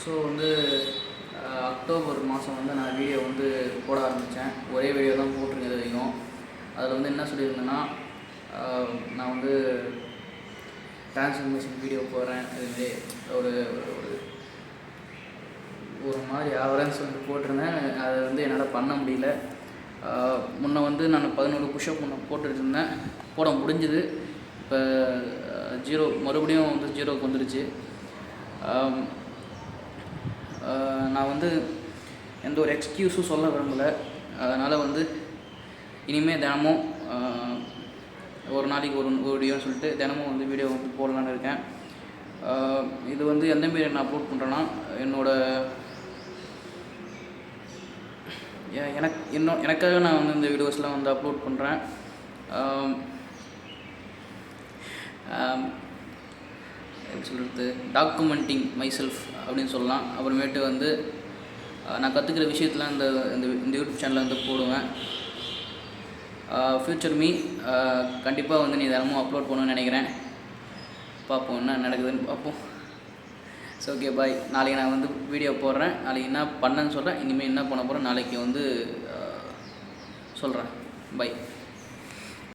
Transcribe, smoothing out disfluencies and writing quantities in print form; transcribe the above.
So வந்து October மாதம் வந்து நான் வீடியோ வந்து போட ஆரம்பித்தேன். ஒரே வீடியோ தான் போட்டிருக்கேன் இது வரைக்கும். அதில் வந்து என்ன சொல்லியிருந்தேன்னா, நான் வந்து டிரான்ஸ்ஃபர்மேஷன் வீடியோ போடுறேன், அதுமாரி ஒரு ஒரு மாதிரி ஆவரேன்னு சொல்லிட்டு போட்டிருந்தேன். அதை வந்து என்னால் பண்ண முடியல. முன்ன வந்து நான் 11 புஷ்அப் போட்டுட்டு இருந்தேன், போட முடிஞ்சுது. இப்போ 0 மறுபடியும் வந்து 0க்கு வந்துடுச்சு. நான் வந்து எந்த ஒரு எக்ஸ்கியூஸும் சொல்ல விரும்பலை. அதனால் வந்து இனிமேல் தினமும் ஒரு நாளைக்கு ஒரு வீடியோன்னு சொல்லிட்டு தினமும் வந்து வீடியோ வந்து போடலான்னு இருக்கேன். இது வந்து எந்தமாரி நான் அப்லோட் பண்ணுறேன்னா, எனக்காக நான் வந்து இந்த வீடியோஸ்லாம் வந்து அப்லோட் பண்ணுறேன். எப்படி சொல்கிறது, டாக்குமெண்டிங் மை செல்ஃப் அப்படின்னு சொல்லலாம். அப்புறமேட்டு வந்து நான் கற்றுக்கிற விஷயத்தெலாம் இந்த யூடியூப் சேனலில் வந்து போடுவேன். ஃப்யூச்சர் மீ கண்டிப்பாக வந்து நீ தினமும் அப்லோட் பண்ணணும்னு நினைக்கிறேன். பார்ப்போம் என்ன நடக்குதுன்னு பார்ப்போம். ஸோ ஓகே, பாய். நாளைக்கு நான் வந்து வீடியோ போடுறேன். நாளைக்கு என்ன பண்ணேன்னு சொல்கிறேன். இனிமேல் என்ன பண்ண போகிறேன் நாளைக்கு வந்து சொல்கிறேன். பை.